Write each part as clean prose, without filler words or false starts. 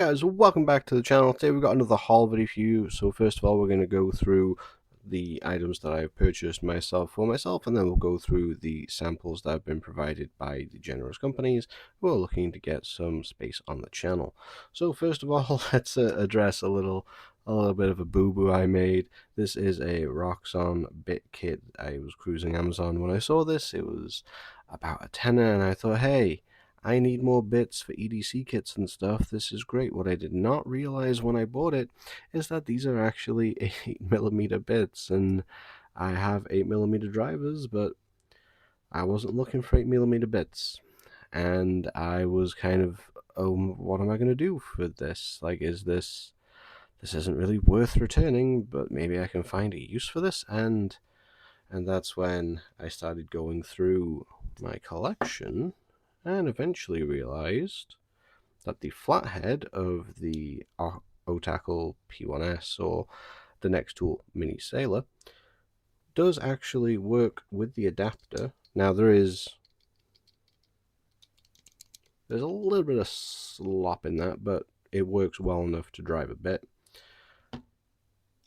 Guys, welcome back to the channel. Today we've got another haul video for you. So first of all, we're going to go through the items that I've purchased for myself, and then we'll go through the samples that have been provided by the generous companies who are looking to get some space on the channel. So first of all, let's address a little bit of a boo-boo I made. This is a Roxon Bit kit. I was cruising Amazon when I saw this. It was about a tenner, and I thought, hey, I need more bits for EDC kits and stuff. This is great. What I did not realize when I bought it is that these are actually 8mm bits, and I have 8mm drivers, but I wasn't looking for 8mm bits. And I was kind of, what am I going to do for this? Like, this isn't really worth returning, but maybe I can find a use for this? And that's when I started going through my collection and eventually realized that the flathead of the Otacle P1S or the Nextool Mini Sailor does actually work with the adapter. Now there's a little bit of slop in that, but it works well enough to drive a bit.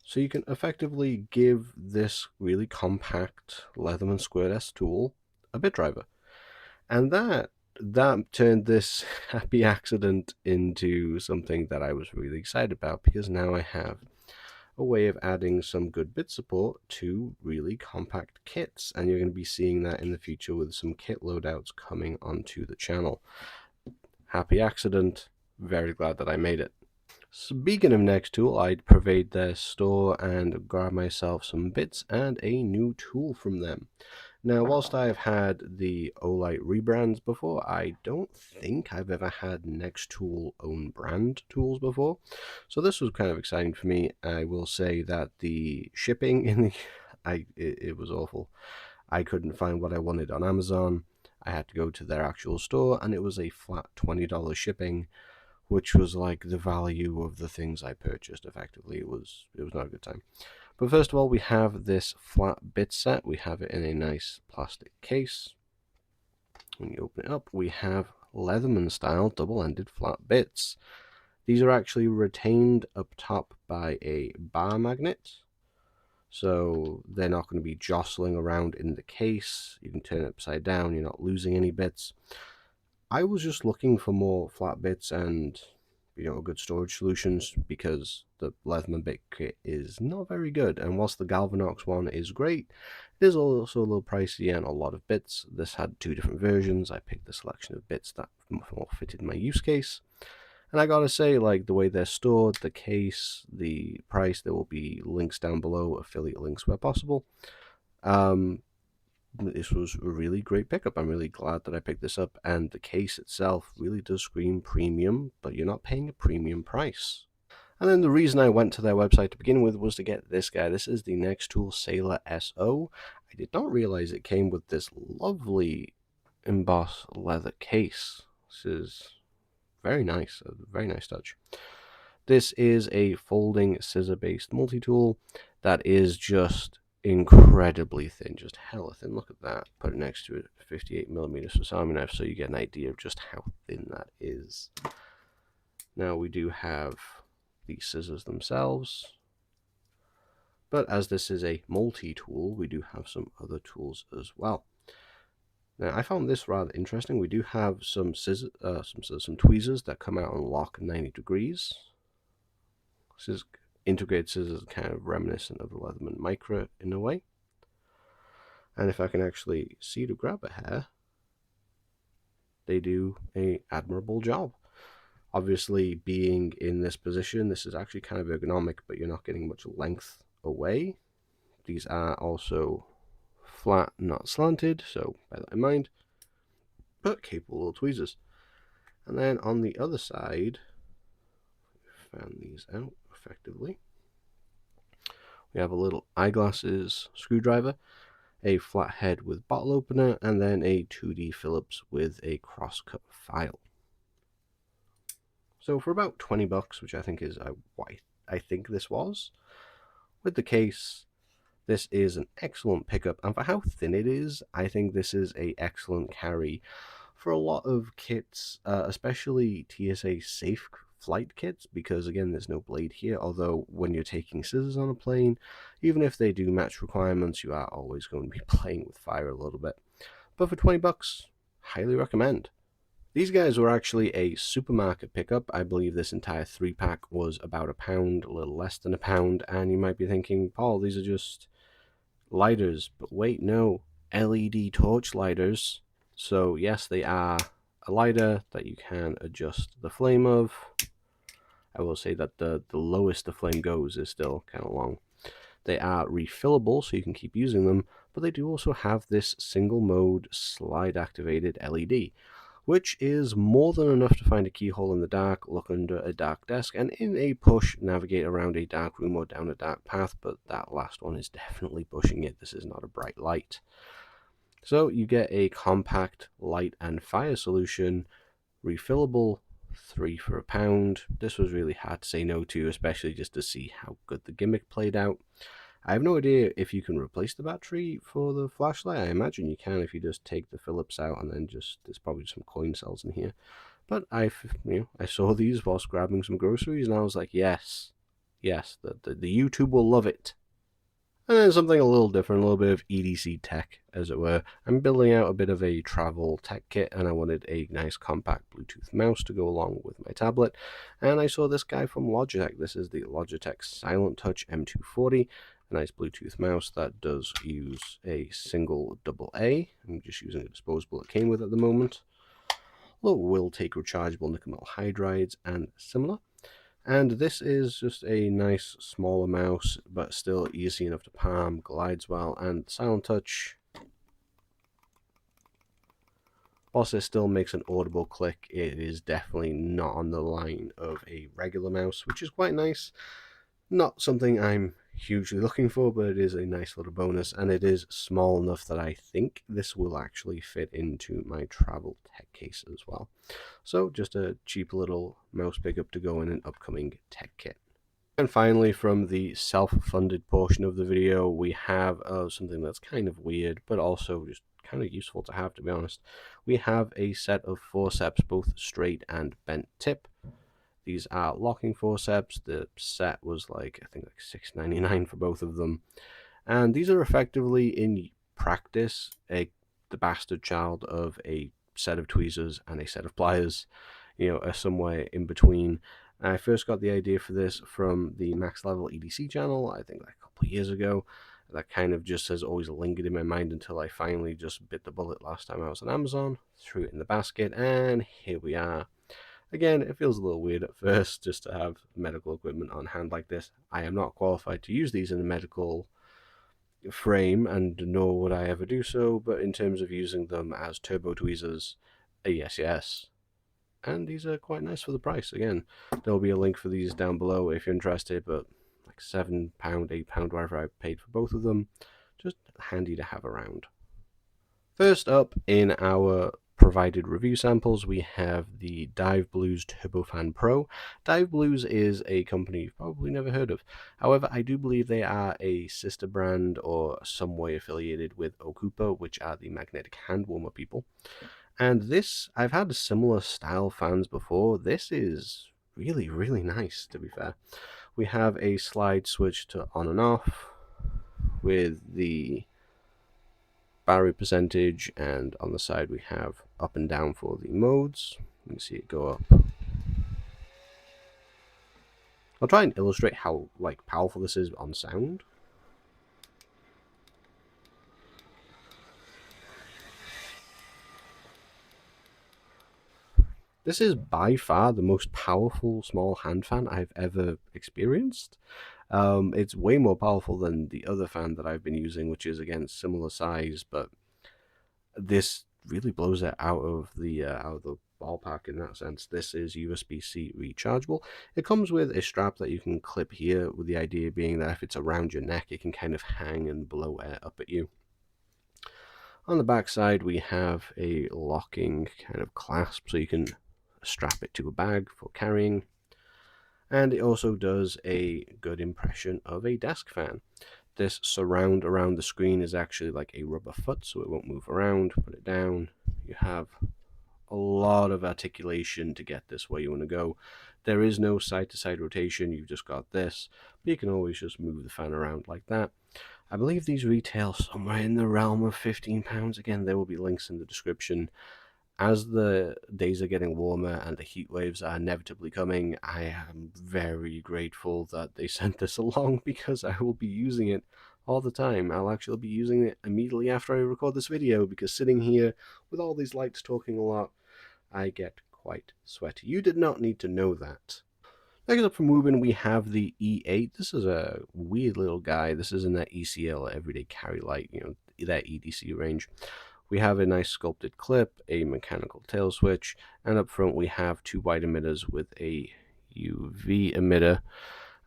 So you can effectively give this really compact Leatherman Squared S tool a bit driver. And that turned this happy accident into something that I was really excited about, because now I have a way of adding some good bit support to really compact kits, and you're going to be seeing that in the future with some kit loadouts coming onto the channel. Happy accident, very glad that I made it. Speaking of Nextool, I'd pervade their store and grab myself some bits and a new tool from them. Now, whilst I've had the Olight rebrands before, I don't think I've ever had Nextool own brand tools before. So this was kind of exciting for me. I will say that the shipping in the it was awful. I couldn't find what I wanted on Amazon. I had to go to their actual store, and it was a flat $20 shipping, which was like the value of the things I purchased. Effectively, it was not a good time. But first of all, we have this flat bit set. We have it in a nice plastic case. When you open it up, we have Leatherman style double-ended flat bits. These are actually retained up top by a bar magnet, so they're not going to be jostling around in the case. You can turn it upside down, you're not losing any bits. I was just looking for more flat bits and good storage solutions, because the Leatherman bit kit is not very good, and whilst the Galvanox one is great, it is also a little pricey and a lot of bits. This had two different versions. I picked the selection of bits that more fitted my use case, and I gotta say, like, the way they're stored, the case, the price, there will be links down below, affiliate links where possible. This was a really great pickup. I'm really glad that I picked this up, and the case itself really does scream premium, but you're not paying a premium price. And then the reason I went to their website to begin with was to get this guy. This is the Nextool Sailor S0. I did not realize it came with this lovely embossed leather case. This is very nice, a very nice touch. This is a folding scissor-based multi-tool that is just incredibly thin, just hella thin. Look at that. Put it next to it, 58mm Swiss Army knife, so you get an idea of just how thin that is. Now we do have the scissors themselves, but as this is a multi-tool, we do have some other tools as well. Now I found this rather interesting. We do have some scissors, some tweezers that come out and lock 90 degrees. This is integrated scissors, kind of reminiscent of the Leatherman Micro in a way. And if I can actually see to grab a hair, they do an admirable job. Obviously, being in this position, this is actually kind of ergonomic, but you're not getting much length away. These are also flat, not slanted, so bear that in mind, but capable little tweezers. And then on the other side, fan these out effectively, we have a little eyeglasses screwdriver, a flat head with bottle opener, and then a 2D Phillips with a crosscut file. So for about 20 bucks, which I think is what I think this was, with the case, this is an excellent pickup, and for how thin it is, I think this is an excellent carry for a lot of kits, especially TSA safe flight kits, because again there's no blade here, although when you're taking scissors on a plane, even if they do match requirements, you are always going to be playing with fire a little bit. But for 20 bucks, highly recommend. These guys were actually a supermarket pickup. I believe this entire 3-pack was about £1, a little less than £1, and you might be thinking, Paul, these are just lighters. But wait, no, LED torch lighters. So yes, they are a lighter that you can adjust the flame of. I will say that the lowest the flame goes is still kind of long. They are refillable, so you can keep using them, but they do also have this single mode slide activated LED, which is more than enough to find a keyhole in the dark, look under a dark desk, and in a push navigate around a dark room or down a dark path, but that last one is definitely pushing it. This is not a bright light. So you get a compact light and fire solution, refillable, 3 for £1. This was really hard to say no to, especially just to see how good the gimmick played out. I have no idea if you can replace the battery for the flashlight. I imagine you can if you just take the Phillips out and then there's probably some coin cells in here. But I saw these whilst grabbing some groceries, and I was like, yes, the YouTube will love it. And then something a little different, a little bit of EDC tech, as it were. I'm building out a bit of a travel tech kit, and I wanted a nice compact Bluetooth mouse to go along with my tablet. And I saw this guy from Logitech. This is the Logitech Silent Touch M240, a nice Bluetooth mouse that does use a single AA. I'm just using a disposable it came with at the moment. Will take rechargeable nickel metal hydrides and similar. And this is just a nice smaller mouse, but still easy enough to palm, glides well, and Silent Touch, whilst it still makes an audible click, it is definitely not on the line of a regular mouse, which is quite nice. Not something I'm hugely looking for, but it is a nice little bonus, and it is small enough that I think this will actually fit into my travel tech case as well. So just a cheap little mouse pickup to go in an upcoming tech kit. And finally, from the self-funded portion of the video, we have something that's kind of weird, but also just kind of useful to have, to be honest. We have a set of forceps, both straight and bent tip. These are locking forceps. The set was I think $6.99 for both of them. And these are effectively, in practice, the bastard child of a set of tweezers and a set of pliers, somewhere in between. I first got the idea for this from the Max Level EDC channel, I think a couple of years ago. That kind of just has always lingered in my mind until I finally just bit the bullet last time I was on Amazon, threw it in the basket, and here we are. Again, it feels a little weird at first just to have medical equipment on hand like this. I am not qualified to use these in a medical frame, and nor would I ever do so, but in terms of using them as turbo tweezers, yes. And these are quite nice for the price. Again, there will be a link for these down below if you're interested, but like £7, £8, whatever I paid for both of them, just handy to have around. First up in our provided review samples, we have the Diveblues Turbofan Pro. Diveblues is a company you've probably never heard of. However, I do believe they are a sister brand or some way affiliated with Okupa, which are the magnetic hand warmer people. And this, I've had similar style fans before. This is really, really nice, to be fair. We have a slide switch to on and off with the battery percentage, and on the side we have up and down for the modes. You can see it go up. I'll try and illustrate how powerful this is on sound. This is by far the most powerful small hand fan I've ever experienced. It's way more powerful than the other fan that I've been using, which is again similar size, but this really blows it out of the ballpark in that sense. This is USB-C rechargeable. It comes with a strap that you can clip here, with the idea being that if it's around your neck, it can kind of hang and blow air up at you. On the back side, we have a locking kind of clasp, so you can strap it to a bag for carrying. And it also does a good impression of a desk fan. This surround around the screen is actually like a rubber foot, so it won't move around. Put it down. You have a lot of articulation to get this where you want to go. There is no side-to-side rotation, you've just got this, but you can always just move the fan around like that. I believe these retail somewhere in the realm of £15. Again, there will be links in the description. As the days are getting warmer and the heat waves are inevitably coming, I am very grateful that they sent this along, because I will be using it all the time. I'll actually be using it immediately after I record this video, because sitting here with all these lights talking a lot, I get quite sweaty. You did not need to know that. Next up from Wuben, we have the E8. This is a weird little guy. This is in that ECL, Everyday Carry Light, that EDC range. We have a nice sculpted clip, a mechanical tail switch, and up front we have two wide emitters with a UV emitter.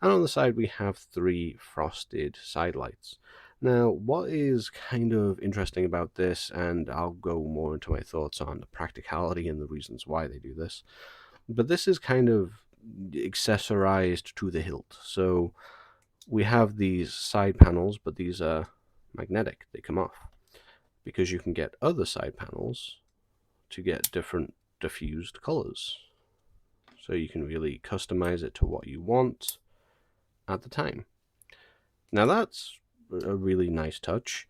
And on the side we have three frosted side lights. Now, what is kind of interesting about this, and I'll go more into my thoughts on the practicality and the reasons why they do this, but this is kind of accessorized to the hilt. So we have these side panels, but these are magnetic, they come off, because you can get other side panels to get different diffused colors. So you can really customize it to what you want at the time. Now that's a really nice touch.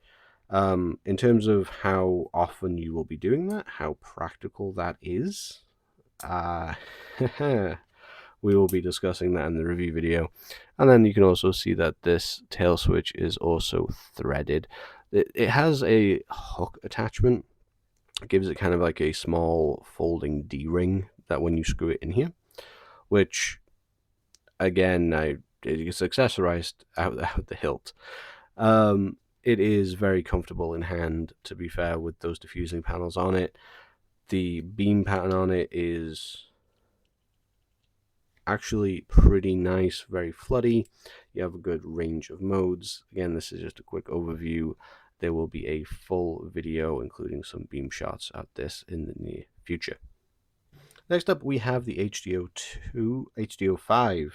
In terms of how often you will be doing that, how practical that is, we will be discussing that in the review video. And then you can also see that this tail switch is also threaded. It has a hook attachment. It gives it kind of like a small folding D-ring that when you screw it in here, which again, it's accessorized out the hilt. It is very comfortable in hand, to be fair, with those diffusing panels on it. The beam pattern on it is actually pretty nice, very floody. You have a good range of modes. Again, this is just a quick overview. There will be a full video including some beam shots at this in the near future. Next up, we have the HD05.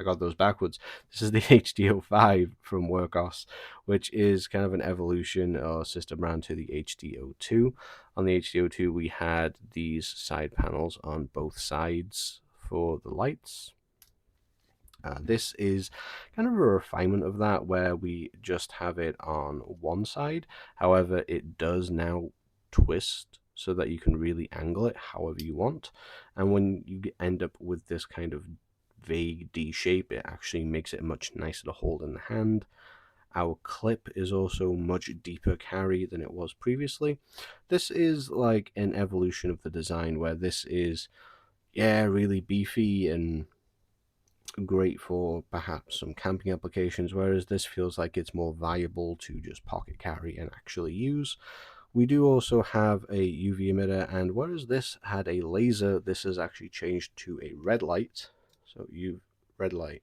I got those backwards. This is the HD05 from Wurkkos, which is kind of an evolution or sister brand to the HD02. On the HD02, we had these side panels on both sides for the lights. This is kind of a refinement of that, where we just have it on one side. However, it does now twist so that you can really angle it however you want. And when you end up with this kind of vague D shape, it actually makes it much nicer to hold in the hand. Our clip is also much deeper carry than it was previously. This is like an evolution of the design, where this is, yeah, really beefy and great for perhaps some camping applications, whereas this feels like it's more valuable to just pocket carry and actually use. We do also have a UV emitter, and whereas this had a laser, this is actually changed to a red light. So red light,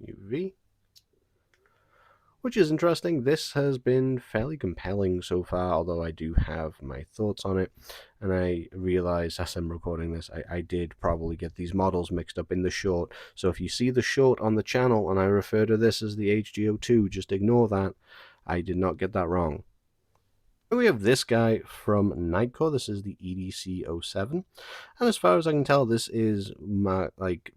UV, which is interesting. This has been fairly compelling so far, although I do have my thoughts on it. And I realize as I'm recording this, I did probably get these models mixed up in the short. So if you see the short on the channel and I refer to this as the HD02, just ignore that. I did not get that wrong. And we have this guy from Nitecore. This is the EDC07. And as far as I can tell, this is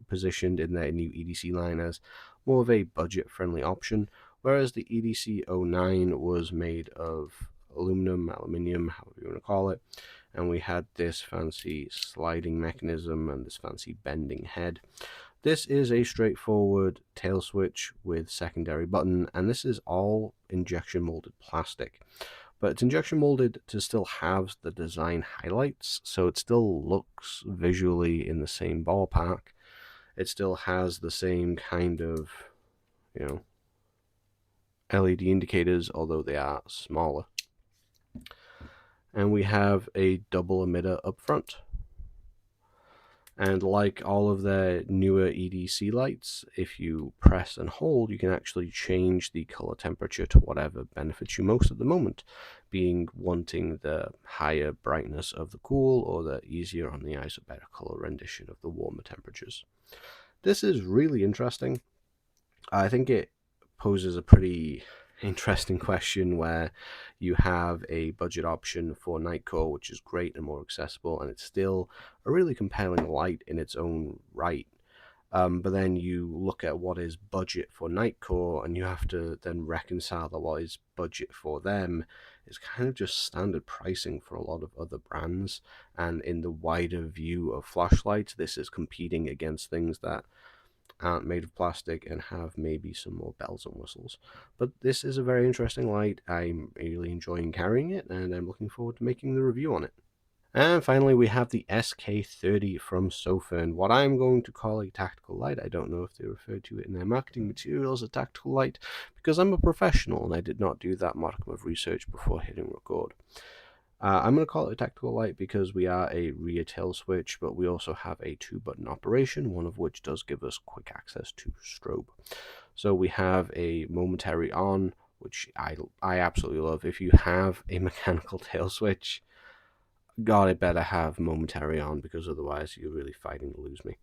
positioned in their new EDC line as more of a budget-friendly option, whereas the EDC09 was made of aluminum, however you want to call it, and we had this fancy sliding mechanism and this fancy bending head. This is a straightforward tail switch with secondary button, and this is all injection molded plastic. But it's injection molded to still have the design highlights, so it still looks visually in the same ballpark. It still has the same kind of, LED indicators, although they are smaller. And we have a double emitter up front. And like all of their newer EDC lights, if you press and hold, you can actually change the color temperature to whatever benefits you most at the moment, being wanting the higher brightness of the cool or the easier on the eyes or better color rendition of the warmer temperatures. This is really interesting. I think it poses a pretty interesting question where you have a budget option for Nitecore, which is great and more accessible, and it's still a really compelling light in its own right. But then you look at what is budget for Nitecore, and you have to then reconcile that what is budget for them is kind of just standard pricing for a lot of other brands. And in the wider view of flashlights, this is competing against things that aren't made of plastic and have maybe some more bells and whistles. But this is a very interesting light. I'm really enjoying carrying it, and I'm looking forward to making the review on it. And finally, we have the SK30 from Sofirn, what I'm going to call a tactical light. I don't know if they refer to it in their marketing materials as a tactical light, because I'm a professional and I did not do that modicum of research before hitting record. I'm going to call it a tactical light because we are a rear tail switch, but we also have a 2-button operation, one of which does give us quick access to strobe. So we have a momentary on, which I absolutely love. If you have a mechanical tail switch, God, it better have momentary on, because otherwise you're really fighting to lose me.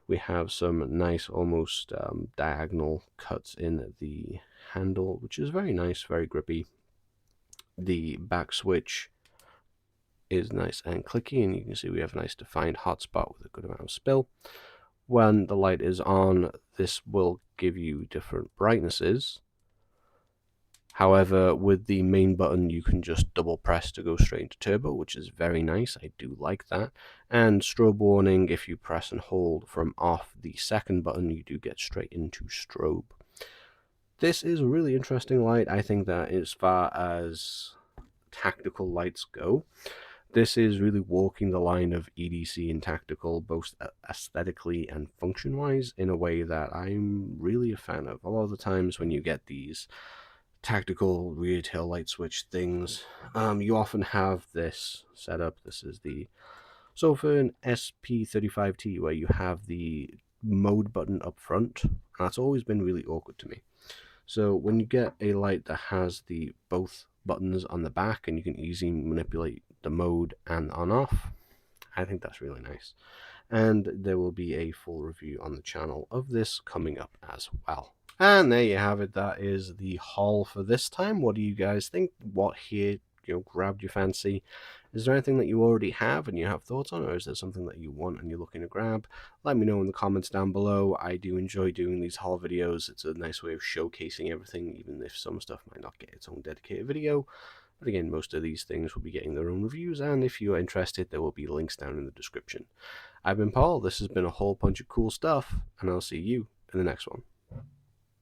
We have some nice, almost diagonal cuts in the handle, which is very nice, very grippy. The back switch is nice and clicky, and you can see we have a nice defined hotspot with a good amount of spill. When the light is on, this will give you different brightnesses. However, with the main button, you can just double press to go straight into turbo, which is very nice. I do like that. And strobe warning, if you press and hold from off the second button, you do get straight into strobe. This is a really interesting light. I think that as far as tactical lights go, this is really walking the line of EDC and tactical, both aesthetically and function-wise, in a way that I'm really a fan of. A lot of the times when you get these tactical rear tail light switch things, you often have this setup. This is the Sofirn SP35T, where you have the mode button up front, and that's always been really awkward to me. So when you get a light that has the both buttons on the back and you can easily manipulate the mode and on off, I think that's really nice. And there will be a full review on the channel of this coming up as well. And there you have it. That is the haul for this time. What do you guys think? What here, grabbed your fancy? Is there anything that you already have and you have thoughts on, or is there something that you want and you're looking to grab? Let me know in the comments down below. I do enjoy doing these haul videos. It's a nice way of showcasing everything, even if some stuff might not get its own dedicated video. But again, most of these things will be getting their own reviews, and if you're interested, there will be links down in the description. I've been Paul. This has been a whole bunch of cool stuff, and I'll see you in the next one.